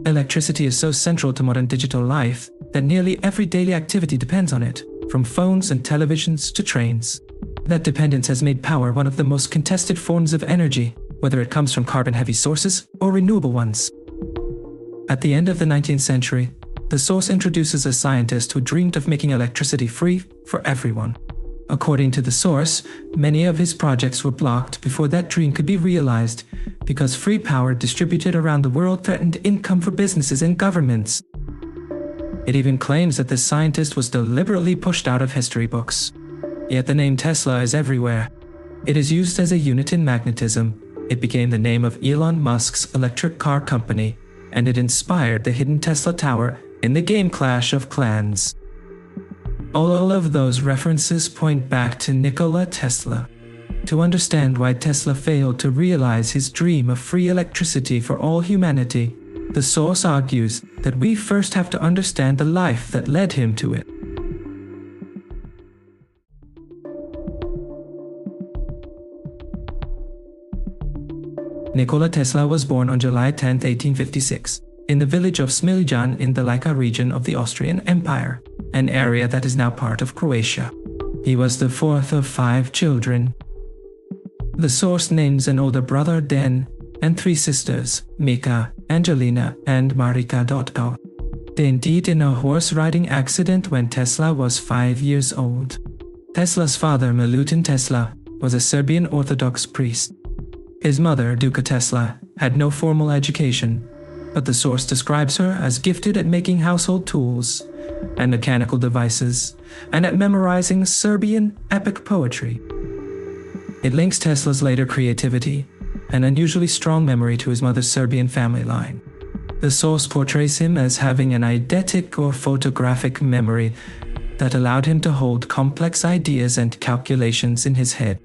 Electricity is so central to modern digital life that nearly every daily activity depends on it, from phones and televisions to trains. That dependence has made power one of the most contested forms of energy, whether it comes from carbon-heavy sources or renewable ones. At the end of the 19th century, the source introduces a scientist who dreamed of making electricity free for everyone. According to the source, many of his projects were blocked before that dream could be realized because free power distributed around the world threatened income for businesses and governments. It even claims that the scientist was deliberately pushed out of history books. Yet the name Tesla is everywhere. It is used as a unit in magnetism. It became the name of Elon Musk's electric car company, and it inspired the hidden Tesla Tower in the game Clash of Clans. All of those references point back to Nikola Tesla. To understand why Tesla failed to realize his dream of free electricity for all humanity, the source argues that we first have to understand the life that led him to it. Nikola Tesla was born on July 10, 1856, in the village of Smiljan in the Lika region of the Austrian Empire, an area that is now part of Croatia. He was the fourth of 5 children. The source names an older brother, Den, and 3 sisters, Mika, Angelina, and Marika Dotko. Den died in a horse-riding accident when Tesla was 5 years old. Tesla's father, Milutin Tesla, was a Serbian Orthodox priest. His mother, Duka Tesla, had no formal education, but the source describes her as gifted at making household tools and mechanical devices, and at memorizing Serbian epic poetry. It links Tesla's later creativity and unusually strong memory to his mother's Serbian family line. The source portrays him as having an eidetic or photographic memory that allowed him to hold complex ideas and calculations in his head.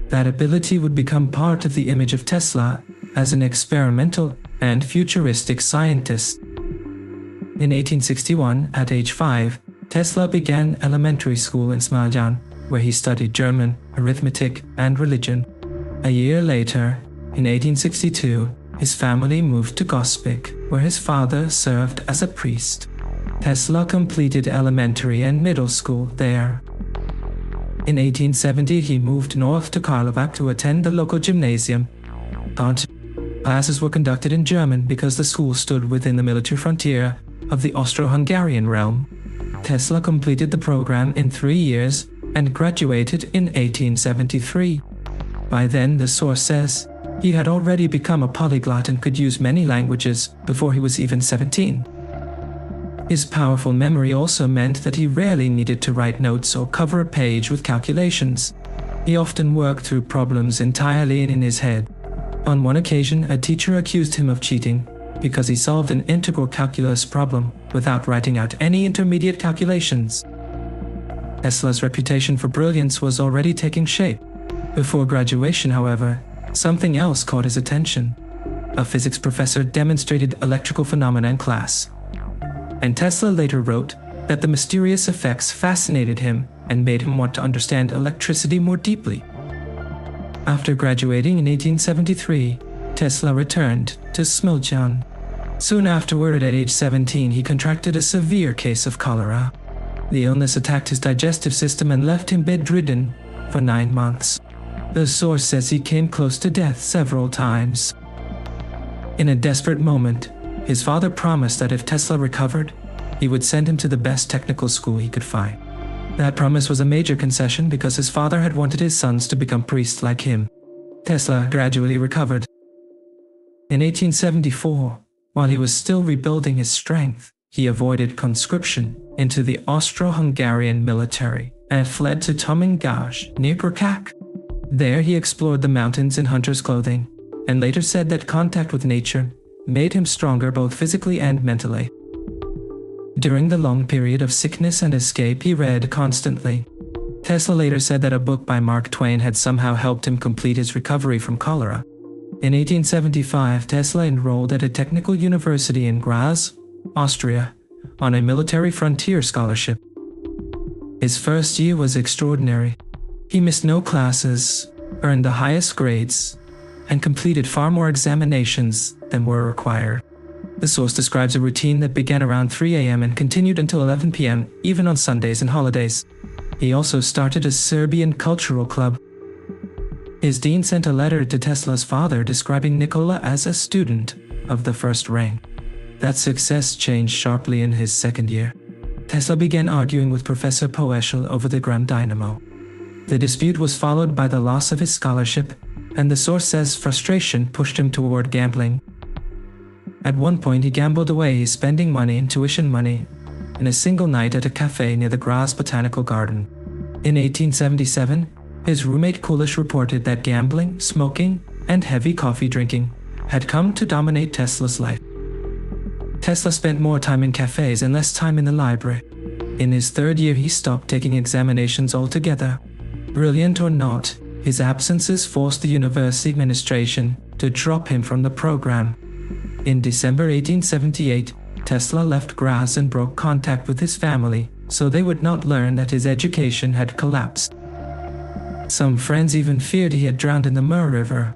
That ability would become part of the image of Tesla as an experimental and futuristic scientist. In 1861, at age 5, Tesla began elementary school in Smiljan, where he studied German, arithmetic, and religion. A year later, in 1862, his family moved to Gospic, where his father served as a priest. Tesla completed elementary and middle school there. In 1870, he moved north to Karlovac to attend the local gymnasium. Classes were conducted in German because the school stood within the military frontier of the Austro-Hungarian realm. Tesla completed the program in 3 years and graduated in 1873. By then, the source says, he had already become a polyglot and could use many languages before he was even 17. His powerful memory also meant that he rarely needed to write notes or cover a page with calculations. He often worked through problems entirely in his head. On one occasion, a teacher accused him of cheating because he solved an integral calculus problem without writing out any intermediate calculations. Tesla's reputation for brilliance was already taking shape. Before graduation, however, something else caught his attention. A physics professor demonstrated electrical phenomena in class. And Tesla later wrote that the mysterious effects fascinated him and made him want to understand electricity more deeply. After graduating in 1873, Tesla returned to Smiljan. Soon afterward, at age 17, he contracted a severe case of cholera. The illness attacked his digestive system and left him bedridden for 9 months. The source says he came close to death several times. In a desperate moment, his father promised that if Tesla recovered, he would send him to the best technical school he could find. That promise was a major concession because his father had wanted his sons to become priests like him. Tesla gradually recovered. In 1874, while he was still rebuilding his strength, he avoided conscription into the Austro-Hungarian military and fled to Tomingaj near Krkak. There he explored the mountains in hunter's clothing, and later said that contact with nature made him stronger both physically and mentally. During the long period of sickness and escape, he read constantly. Tesla later said that a book by Mark Twain had somehow helped him complete his recovery from cholera. In 1875, Tesla enrolled at a technical university in Graz, Austria, on a military frontier scholarship. His first year was extraordinary. He missed no classes, earned the highest grades, and completed far more examinations than were required. The source describes a routine that began around 3 a.m. and continued until 11 p.m., even on Sundays and holidays. He also started a Serbian cultural club. His dean sent a letter to Tesla's father describing Nikola as a student of the first rank. That success changed sharply in his second year. Tesla began arguing with Professor Poeschl over the Grand Dynamo. The dispute was followed by the loss of his scholarship, and the source says frustration pushed him toward gambling. At one point he gambled away his spending money and tuition money in a single night at a cafe near the Graz Botanical Garden. In 1877, his roommate Kulish reported that gambling, smoking, and heavy coffee drinking had come to dominate Tesla's life. Tesla spent more time in cafes and less time in the library. In his third year, he stopped taking examinations altogether. Brilliant or not, his absences forced the university administration to drop him from the program. In December 1878, Tesla left Graz and broke contact with his family, so they would not learn that his education had collapsed. Some friends even feared he had drowned in the Mur River.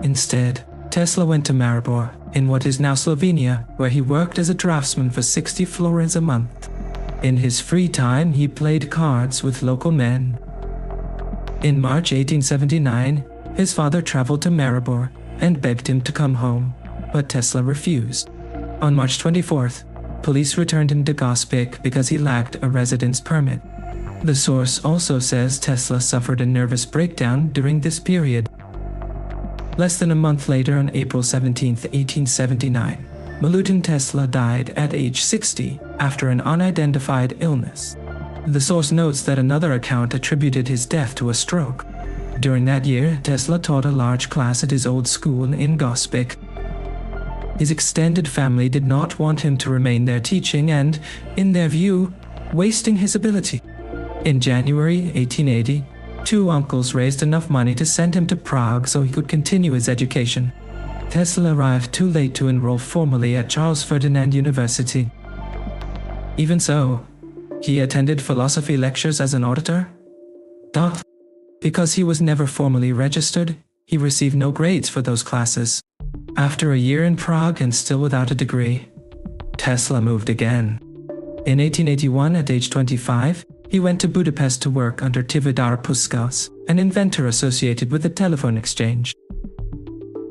Instead, Tesla went to Maribor, in what is now Slovenia, where he worked as a draftsman for 60 florins a month. In his free time, he played cards with local men. In March 1879, his father traveled to Maribor and begged him to come home, but Tesla refused. On March 24th, police returned him to Gospic because he lacked a residence permit. The source also says Tesla suffered a nervous breakdown during this period. Less than a month later, on April 17, 1879, Milutin Tesla died at age 60 after an unidentified illness. The source notes that another account attributed his death to a stroke. During that year, Tesla taught a large class at his old school in Gospic. His extended family did not want him to remain there teaching and, in their view, wasting his ability. In January 1880, two uncles raised enough money to send him to Prague so he could continue his education. Tesla arrived too late to enroll formally at Charles Ferdinand University. Even so, he attended philosophy lectures as an auditor. Because he was never formally registered, he received no grades for those classes. After a year in Prague and still without a degree, Tesla moved again. In 1881, at age 25, he went to Budapest to work under Tivadar Puskás, an inventor associated with the telephone exchange.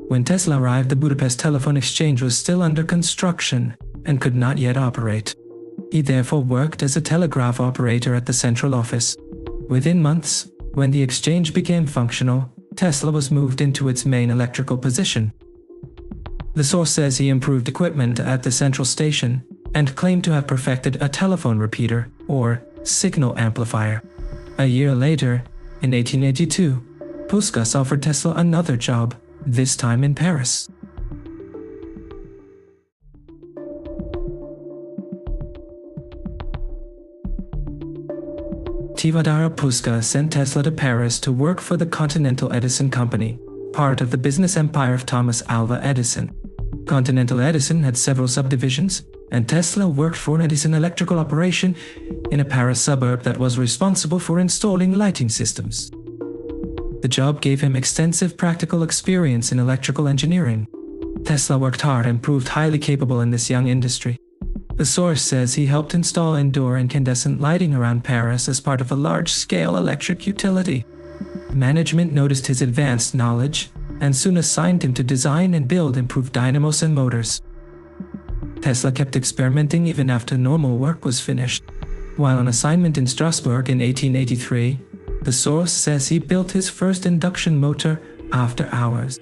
When Tesla arrived, the Budapest telephone exchange was still under construction and could not yet operate. He therefore worked as a telegraph operator at the central office. Within months, when the exchange became functional, Tesla was moved into its main electrical position. The source says he improved equipment at the central station and claimed to have perfected a telephone repeater, or signal amplifier. A year later, in 1882, Puskás offered Tesla another job, this time in Paris. Tivadar Puskás sent Tesla to Paris to work for the Continental Edison Company, part of the business empire of Thomas Alva Edison. Continental Edison had several subdivisions, and Tesla worked for an Edison electrical operation in a Paris suburb that was responsible for installing lighting systems. The job gave him extensive practical experience in electrical engineering. Tesla worked hard and proved highly capable in this young industry. The source says he helped install indoor incandescent lighting around Paris as part of a large-scale electric utility. Management noticed his advanced knowledge and soon assigned him to design and build improved dynamos and motors. Tesla kept experimenting even after normal work was finished. While on assignment in Strasbourg in 1883, the source says he built his first induction motor after hours.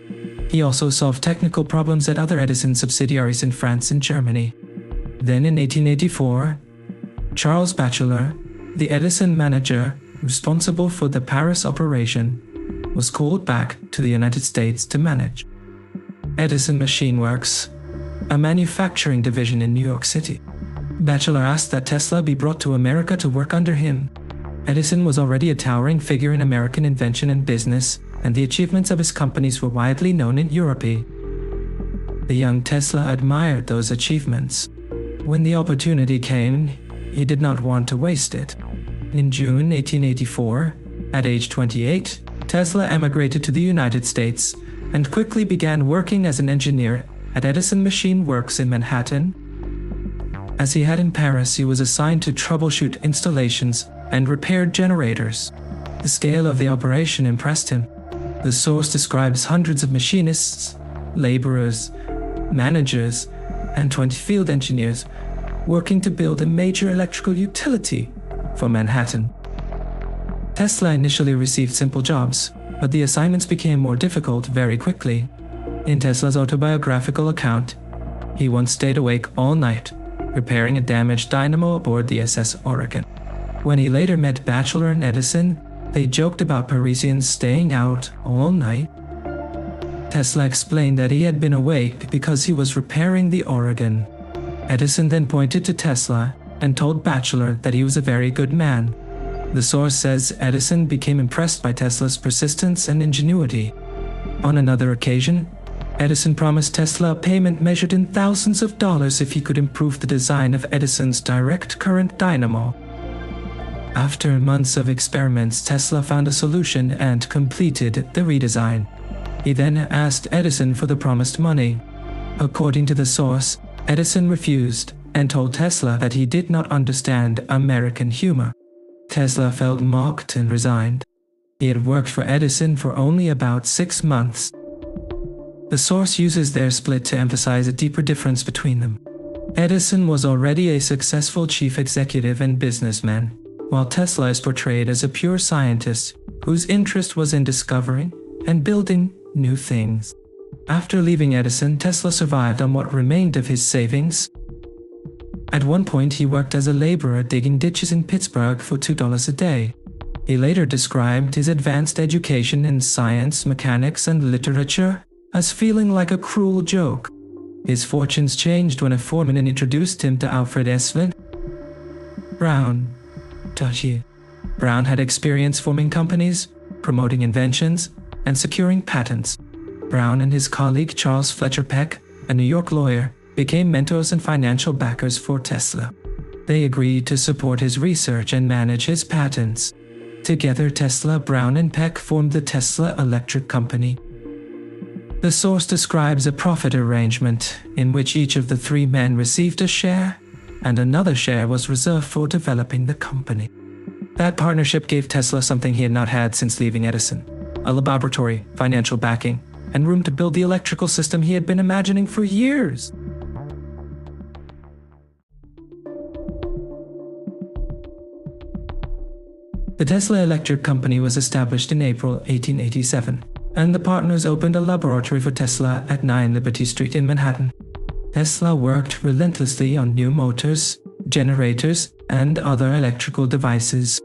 He also solved technical problems at other Edison subsidiaries in France and Germany. Then in 1884, Charles Batchelor, the Edison manager responsible for the Paris operation, was called back to the United States to manage Edison Machine Works, a manufacturing division in New York City. Batchelor asked that Tesla be brought to America to work under him. Edison was already a towering figure in American invention and business, and the achievements of his companies were widely known in Europe. The young Tesla admired those achievements. When the opportunity came, he did not want to waste it. In June 1884, at age 28, Tesla emigrated to the United States and quickly began working as an engineer at Edison Machine Works in Manhattan. As he had in Paris, he was assigned to troubleshoot installations and repair generators. The scale of the operation impressed him. The source describes hundreds of machinists, laborers, managers, and 20 field engineers working to build a major electrical utility for Manhattan. Tesla initially received simple jobs, but the assignments became more difficult very quickly. In Tesla's autobiographical account, he once stayed awake all night repairing a damaged dynamo aboard the SS Oregon. When he later met Batchelor and Edison, they joked about Parisians staying out all night. Tesla explained that he had been awake because he was repairing the Oregon. Edison then pointed to Tesla and told Batchelor that he was a very good man. The source says Edison became impressed by Tesla's persistence and ingenuity. On another occasion, Edison promised Tesla a payment measured in thousands of dollars if he could improve the design of Edison's direct current dynamo. After months of experiments, Tesla found a solution and completed the redesign. He then asked Edison for the promised money. According to the source, Edison refused and told Tesla that he did not understand American humor. Tesla felt mocked and resigned. He had worked for Edison for only about 6 months. The source uses their split to emphasize a deeper difference between them. Edison was already a successful chief executive and businessman, while Tesla is portrayed as a pure scientist whose interest was in discovering and building new things. After leaving Edison, Tesla survived on what remained of his savings. At one point, he worked as a laborer digging ditches in Pittsburgh for $2 a day. He later described his advanced education in science, mechanics, and literature as feeling like a cruel joke. His fortunes changed when a foreman introduced him to Alfred S. Brown. Brown had experience forming companies, promoting inventions, and securing patents. Brown and his colleague Charles Fletcher Peck, a New York lawyer, became mentors and financial backers for Tesla. They agreed to support his research and manage his patents. Together, Tesla, Brown, and Peck formed the Tesla Electric Company. The source describes a profit arrangement in which each of the 3 men received a share, and another share was reserved for developing the company. That partnership gave Tesla something he had not had since leaving Edison: a laboratory, financial backing, and room to build the electrical system he had been imagining for years. The Tesla Electric Company was established in April 1887, and the partners opened a laboratory for Tesla at 9 Liberty Street in Manhattan. Tesla worked relentlessly on new motors, generators, and other electrical devices.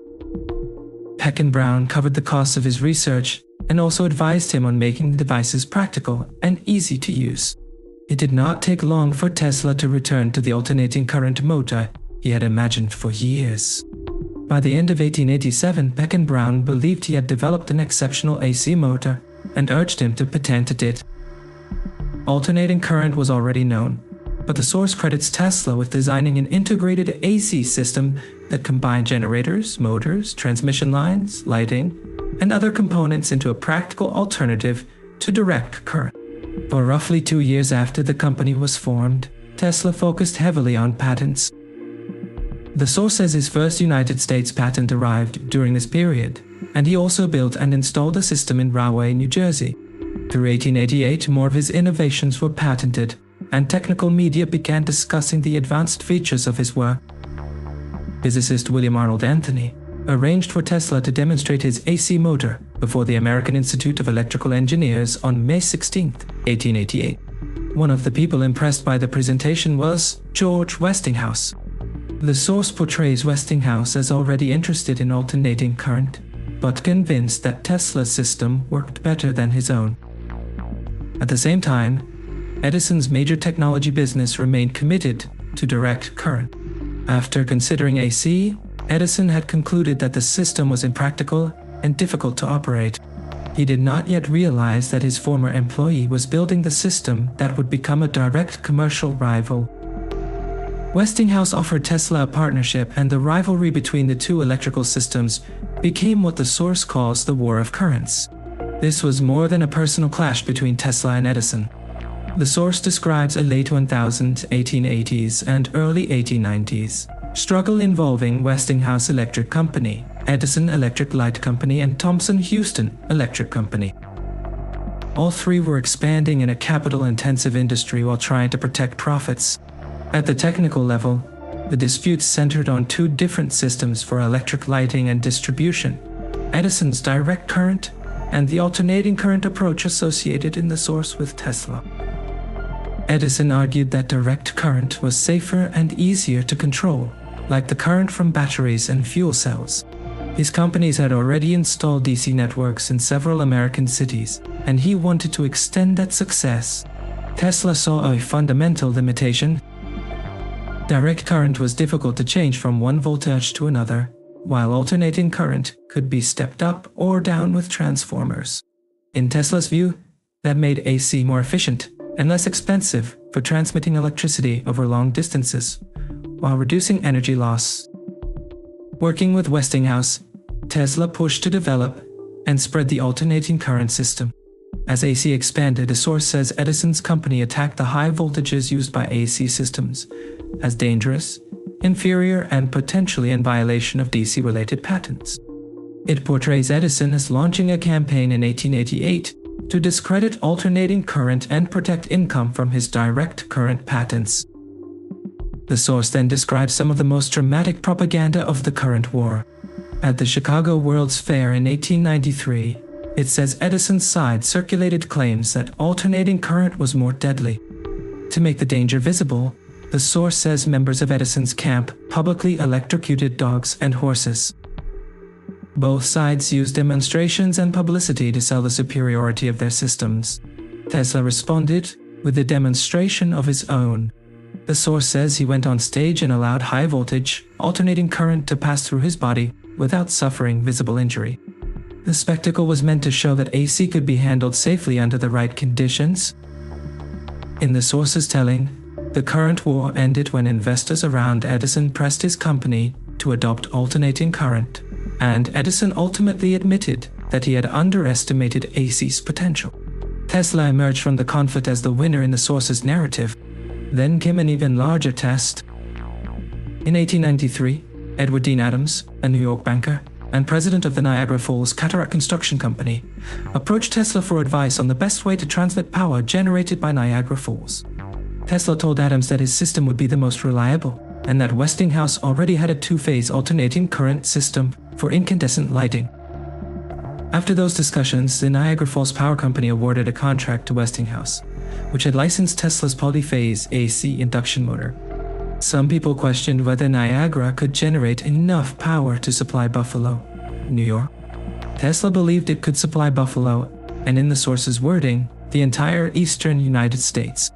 Peck and Brown covered the costs of his research and also advised him on making the devices practical and easy to use. It did not take long for Tesla to return to the alternating current motor he had imagined for years. By the end of 1887, Peck and Brown believed he had developed an exceptional AC motor and urged him to patent it. Alternating current was already known, but the source credits Tesla with designing an integrated AC system that combined generators, motors, transmission lines, lighting, and other components into a practical alternative to direct current. For roughly 2 years after the company was formed, Tesla focused heavily on patents. The source says his first United States patent arrived during this period, and he also built and installed a system in Rahway, New Jersey. Through 1888, more of his innovations were patented, and technical media began discussing the advanced features of his work. Physicist William Arnold Anthony arranged for Tesla to demonstrate his AC motor before the American Institute of Electrical Engineers on May 16, 1888. One of the people impressed by the presentation was George Westinghouse. The source portrays Westinghouse as already interested in alternating current, but convinced that Tesla's system worked better than his own. At the same time, Edison's major technology business remained committed to direct current. After considering AC, Edison had concluded that the system was impractical and difficult to operate. He did not yet realize that his former employee was building the system that would become a direct commercial rival. Westinghouse offered Tesla a partnership, and the rivalry between the two electrical systems became what the source calls the War of Currents. This was more than a personal clash between Tesla and Edison. The source describes a late 1880s and early 1890s struggle involving Westinghouse Electric Company, Edison Electric Light Company, and Thomson-Houston Electric Company. All three were expanding in a capital-intensive industry while trying to protect profits. At the technical level, the disputes centered on two different systems for electric lighting and distribution: Edison's direct current and the alternating current approach associated in the source with Tesla. Edison argued that direct current was safer and easier to control, like the current from batteries and fuel cells. His companies had already installed DC networks in several American cities, and he wanted to extend that success. Tesla saw a fundamental limitation. Direct current was difficult to change from one voltage to another, while alternating current could be stepped up or down with transformers. In Tesla's view, that made AC more efficient and less expensive for transmitting electricity over long distances, while reducing energy loss. Working with Westinghouse, Tesla pushed to develop and spread the alternating current system. As AC expanded, a source says Edison's company attacked the high voltages used by AC systems as dangerous, inferior, and potentially in violation of DC-related patents. It portrays Edison as launching a campaign in 1888 to discredit alternating current and protect income from his direct current patents. The source then describes some of the most dramatic propaganda of the current war. At the Chicago World's Fair in 1893, it says Edison's side circulated claims that alternating current was more deadly. To make the danger visible, the source says members of Edison's camp publicly electrocuted dogs and horses. Both sides used demonstrations and publicity to sell the superiority of their systems. Tesla responded with a demonstration of his own. The source says he went on stage and allowed high voltage, alternating current to pass through his body without suffering visible injury. The spectacle was meant to show that AC could be handled safely under the right conditions. In the source's telling, the current war ended when investors around Edison pressed his company to adopt alternating current, and Edison ultimately admitted that he had underestimated AC's potential. Tesla emerged from the conflict as the winner in the source's narrative. Then came an even larger test. In 1893, Edward Dean Adams, a New York banker and president of the Niagara Falls Cataract Construction Company, approached Tesla for advice on the best way to transmit power generated by Niagara Falls. Tesla told Adams that his system would be the most reliable, and that Westinghouse already had a two-phase alternating current system for incandescent lighting. After those discussions, the Niagara Falls Power Company awarded a contract to Westinghouse, which had licensed Tesla's polyphase AC induction motor. Some people questioned whether Niagara could generate enough power to supply Buffalo, New York. Tesla believed it could supply Buffalo, and in the source's wording, the entire eastern United States.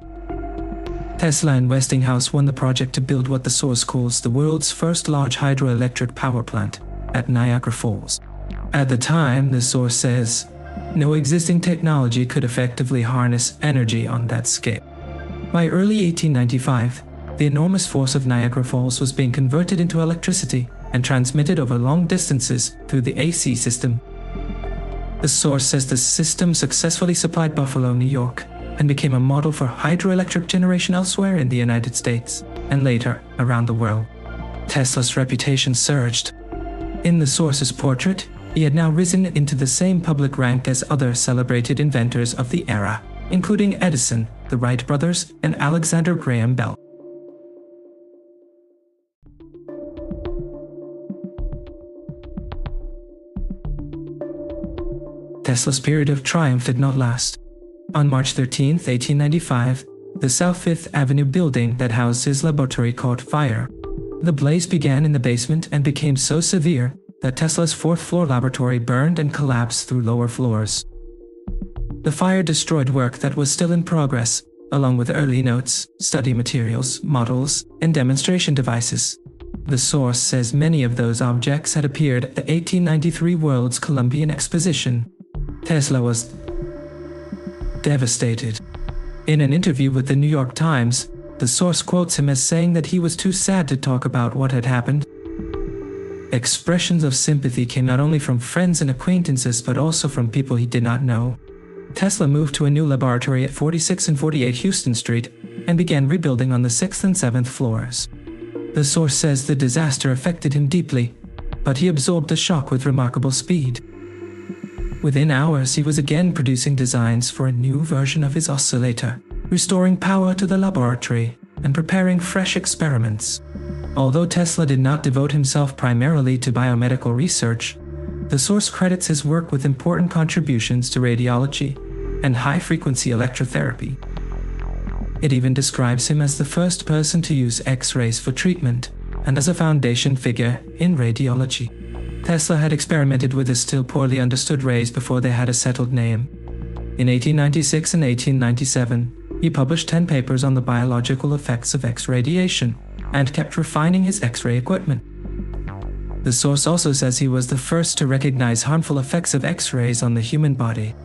Tesla and Westinghouse won the project to build what the source calls the world's first large hydroelectric power plant at Niagara Falls. At the time, the source says, no existing technology could effectively harness energy on that scale. By early 1895, the enormous force of Niagara Falls was being converted into electricity and transmitted over long distances through the AC system. The source says the system successfully supplied Buffalo, New York, and became a model for hydroelectric generation elsewhere in the United States, and later around the world. Tesla's reputation surged. In the source's portrait, he had now risen into the same public rank as other celebrated inventors of the era, including Edison, the Wright brothers, and Alexander Graham Bell. Tesla's period of triumph did not last. On March 13, 1895, the South Fifth Avenue building that housed his laboratory caught fire. The blaze began in the basement and became so severe that Tesla's fourth-floor laboratory burned and collapsed through lower floors. The fire destroyed work that was still in progress, along with early notes, study materials, models, and demonstration devices. The source says many of those objects had appeared at the 1893 World's Columbian Exposition. Tesla was devastated. In an interview with the New York Times, the source quotes him as saying that he was too sad to talk about what had happened. Expressions of sympathy came not only from friends and acquaintances but also from people he did not know. Tesla moved to a new laboratory at 46 and 48 Houston Street and began rebuilding on the 6th and 7th floors. The source says the disaster affected him deeply, but he absorbed the shock with remarkable speed. Within hours, he was again producing designs for a new version of his oscillator, restoring power to the laboratory and preparing fresh experiments. Although Tesla did not devote himself primarily to biomedical research, the source credits his work with important contributions to radiology and high-frequency electrotherapy. It even describes him as the first person to use X-rays for treatment and as a foundation figure in radiology. Tesla had experimented with the still poorly understood rays before they had a settled name. In 1896 and 1897, he published 10 papers on the biological effects of X-radiation and kept refining his X-ray equipment. The source also says he was the first to recognize harmful effects of X-rays on the human body.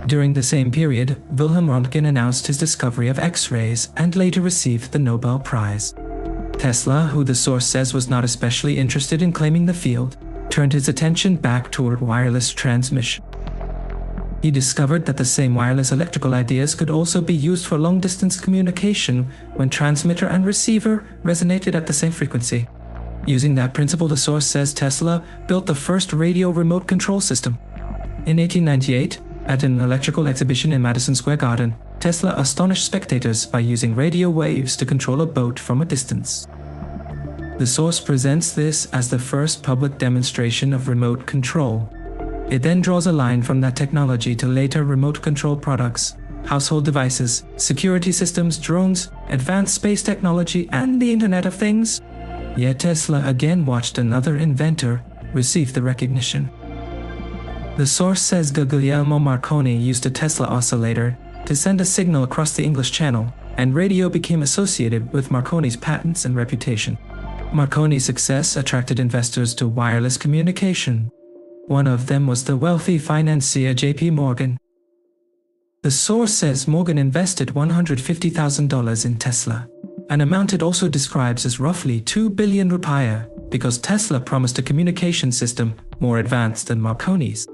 During the same period, Wilhelm Röntgen announced his discovery of X-rays and later received the Nobel Prize. Tesla, who the source says was not especially interested in claiming the field, turned his attention back toward wireless transmission. He discovered that the same wireless electrical ideas could also be used for long-distance communication when transmitter and receiver resonated at the same frequency. Using that principle, the source says Tesla built the first radio remote control system. In 1898, at an electrical exhibition in Madison Square Garden, Tesla astonished spectators by using radio waves to control a boat from a distance. The source presents this as the first public demonstration of remote control. It then draws a line from that technology to later remote control products, household devices, security systems, drones, advanced space technology, and the Internet of Things. Yet Tesla again watched another inventor receive the recognition. The source says Guglielmo Marconi used a Tesla oscillator to send a signal across the English Channel, and radio became associated with Marconi's patents and reputation. Marconi's success attracted investors to wireless communication. One of them was the wealthy financier J.P. Morgan. The source says Morgan invested $150,000 in Tesla, an amount it also describes as roughly 2 billion rupiah, because Tesla promised a communication system more advanced than Marconi's.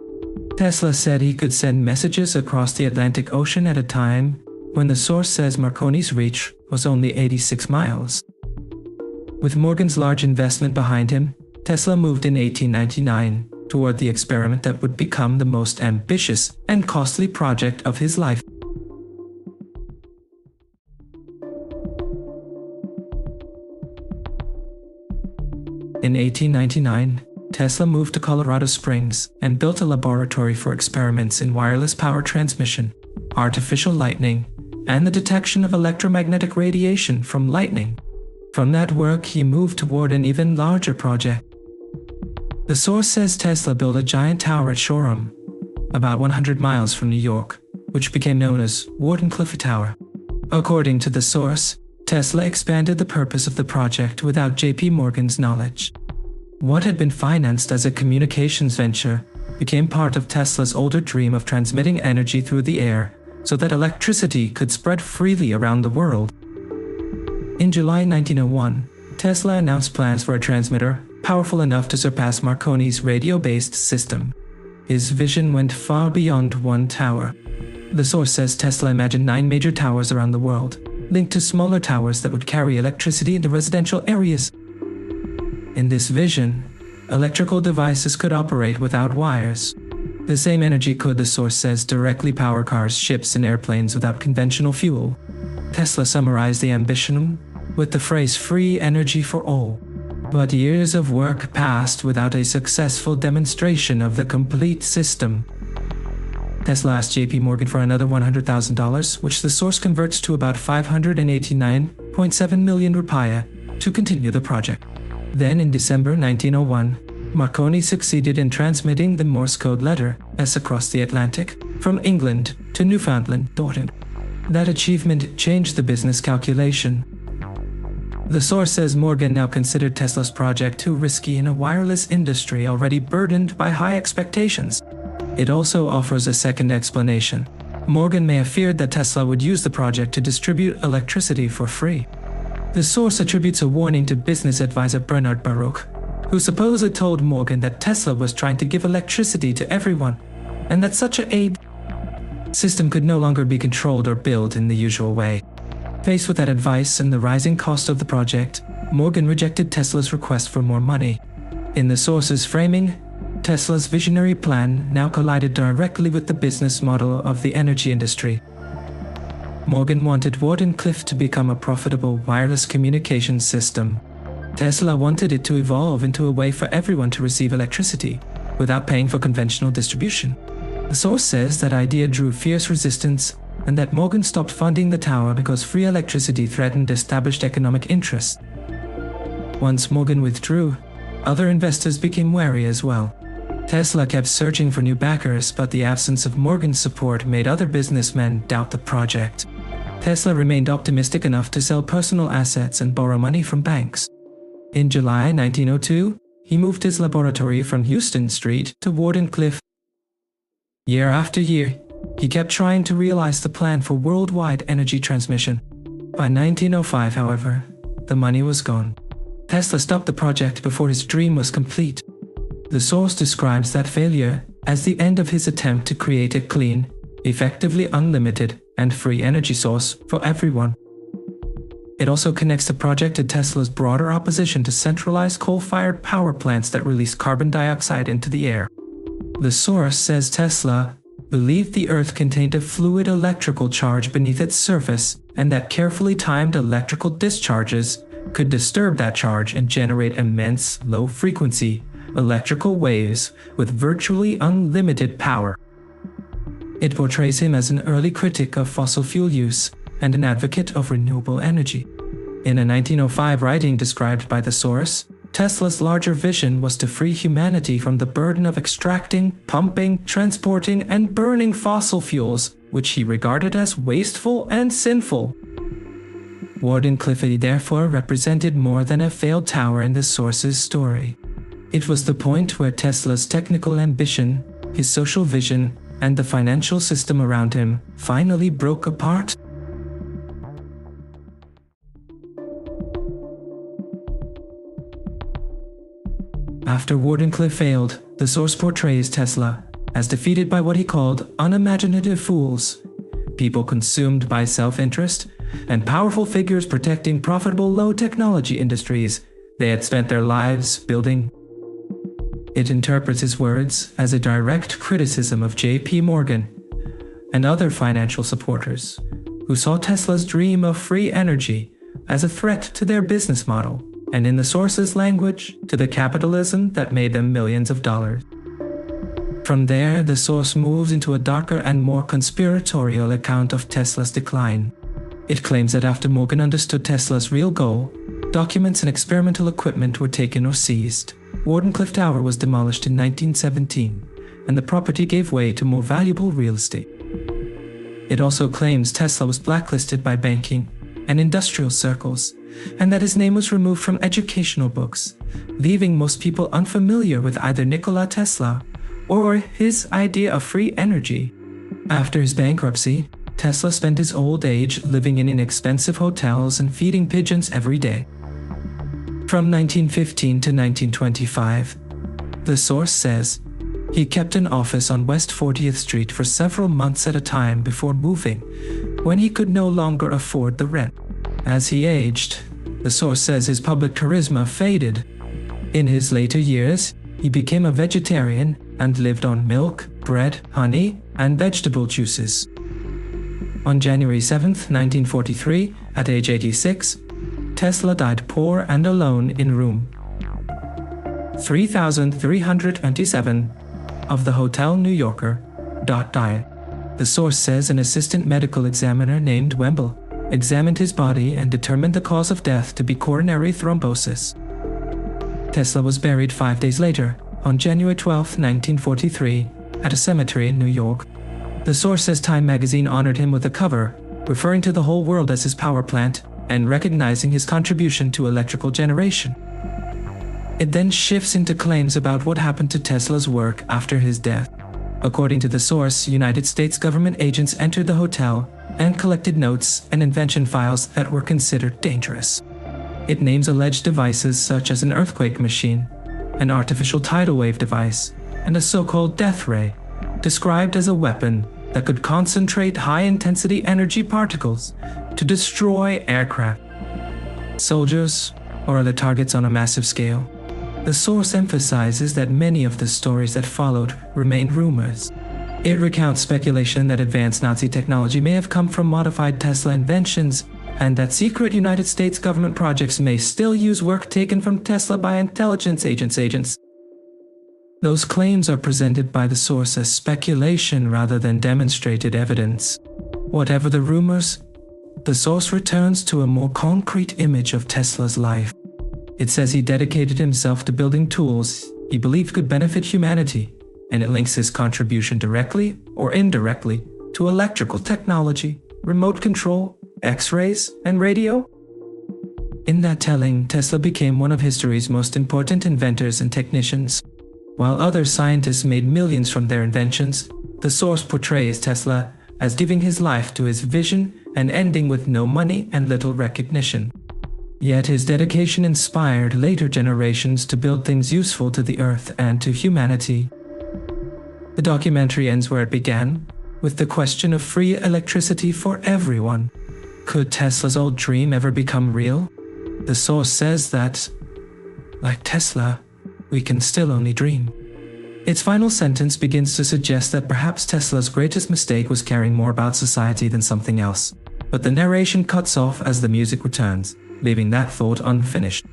Tesla said he could send messages across the Atlantic Ocean at a time when the source says Marconi's reach was only 86 miles. With Morgan's large investment behind him, Tesla moved in 1899 toward the experiment that would become the most ambitious and costly project of his life. In 1899, Tesla moved to Colorado Springs and built a laboratory for experiments in wireless power transmission, artificial lightning, and the detection of electromagnetic radiation from lightning. From that work, he moved toward an even larger project. The source says Tesla built a giant tower at Shoreham, about 100 miles from New York, which became known as Wardenclyffe Tower. According to the source, Tesla expanded the purpose of the project without J.P. Morgan's knowledge. What had been financed as a communications venture became part of Tesla's older dream of transmitting energy through the air so that electricity could spread freely around the world. In July 1901, Tesla announced plans for a transmitter powerful enough to surpass Marconi's radio-based system. His vision went far beyond one tower. The source says Tesla imagined 9 major towers around the world, linked to smaller towers that would carry electricity into residential areas. In this vision, electrical devices could operate without wires. The same energy could, the source says, directly power cars, ships, and airplanes without conventional fuel. Tesla summarized the ambition with the phrase "free energy for all." But years of work passed without a successful demonstration of the complete system. Tesla asked J.P. Morgan for another $100,000, which the source converts to about 589.7 million rupiah, to continue the project. Then in December 1901, Marconi succeeded in transmitting the Morse code letter S across the Atlantic, from England to Newfoundland. That achievement changed the business calculation. The source says Morgan now considered Tesla's project too risky in a wireless industry already burdened by high expectations. It also offers a second explanation. Morgan may have feared that Tesla would use the project to distribute electricity for free. The source attributes a warning to business advisor Bernard Baruch, who supposedly told Morgan that Tesla was trying to give electricity to everyone, and that such a system could no longer be controlled or built in the usual way. Faced with that advice and the rising cost of the project, Morgan rejected Tesla's request for more money. In the source's framing, Tesla's visionary plan now collided directly with the business model of the energy industry. Morgan wanted Wardenclyffe to become a profitable wireless communications system. Tesla wanted it to evolve into a way for everyone to receive electricity, without paying for conventional distribution. The source says that idea drew fierce resistance, and that Morgan stopped funding the tower because free electricity threatened established economic interests. Once Morgan withdrew, other investors became wary as well. Tesla kept searching for new backers, but the absence of Morgan's support made other businessmen doubt the project. Tesla remained optimistic enough to sell personal assets and borrow money from banks. In July 1902, he moved his laboratory from Houston Street to Wardenclyffe. Year after year, he kept trying to realize the plan for worldwide energy transmission. By 1905, however, the money was gone. Tesla stopped the project before his dream was complete. The source describes that failure as the end of his attempt to create a clean, effectively unlimited, and free energy source for everyone. It also connects the project to Tesla's broader opposition to centralized coal-fired power plants that release carbon dioxide into the air. The source says Tesla believed the Earth contained a fluid electrical charge beneath its surface, and that carefully timed electrical discharges could disturb that charge and generate immense, low-frequency electrical waves with virtually unlimited power. It portrays him as an early critic of fossil fuel use and an advocate of renewable energy. In a 1905 writing described by the source, Tesla's larger vision was to free humanity from the burden of extracting, pumping, transporting, and burning fossil fuels, which he regarded as wasteful and sinful. Wardenclyffe therefore represented more than a failed tower in the source's story. It was the point where Tesla's technical ambition, his social vision, and the financial system around him finally broke apart. After Wardenclyffe failed, the source portrays Tesla as defeated by what he called unimaginative fools, people consumed by self-interest, and powerful figures protecting profitable low-technology industries they had spent their lives building. It interprets his words as a direct criticism of J.P. Morgan and other financial supporters who saw Tesla's dream of free energy as a threat to their business model, and in the source's language, to the capitalism that made them millions of dollars. From there, the source moves into a darker and more conspiratorial account of Tesla's decline. It claims that after Morgan understood Tesla's real goal, documents and experimental equipment were taken or seized. Wardenclyffe Tower was demolished in 1917, and the property gave way to more valuable real estate. It also claims Tesla was blacklisted by banking and industrial circles, and that his name was removed from educational books, leaving most people unfamiliar with either Nikola Tesla or his idea of free energy. After his bankruptcy, Tesla spent his old age living in inexpensive hotels and feeding pigeons every day. From 1915 to 1925, the source says, he kept an office on West 40th Street for several months at a time before moving, when he could no longer afford the rent. As he aged, the source says his public charisma faded. In his later years, he became a vegetarian and lived on milk, bread, honey, and vegetable juices. On January 7, 1943, at age 86, Tesla died poor and alone in room 3327 of the Hotel New Yorker. Diet. The source says an assistant medical examiner named Wemble examined his body and determined the cause of death to be coronary thrombosis. Tesla was buried 5 days later, on January 12, 1943, at a cemetery in New York. The source says Time magazine honored him with a cover, referring to the whole world as his power plant, and recognizing his contribution to electrical generation. It then shifts into claims about what happened to Tesla's work after his death. According to the source, United States government agents entered the hotel and collected notes and invention files that were considered dangerous. It names alleged devices such as an earthquake machine, an artificial tidal wave device, and a so-called death ray, described as a weapon that could concentrate high-intensity energy particles to destroy aircraft, soldiers, or other targets on a massive scale. The source emphasizes that many of the stories that followed remain rumors. It recounts speculation that advanced Nazi technology may have come from modified Tesla inventions, and that secret United States government projects may still use work taken from Tesla by intelligence agents. Those claims are presented by the source as speculation rather than demonstrated evidence. Whatever the rumors, the source returns to a more concrete image of Tesla's life. It says he dedicated himself to building tools he believed could benefit humanity, and it links his contribution directly or indirectly to electrical technology, remote control, X-rays, and radio. In that telling, Tesla became one of history's most important inventors and technicians. While other scientists made millions from their inventions, the source portrays Tesla as giving his life to his vision and ending with no money and little recognition. Yet his dedication inspired later generations to build things useful to the Earth and to humanity. The documentary ends where it began, with the question of free electricity for everyone. Could Tesla's old dream ever become real? The source says that, like Tesla, we can still only dream. Its final sentence begins to suggest that perhaps Tesla's greatest mistake was caring more about society than something else. But the narration cuts off as the music returns, leaving that thought unfinished.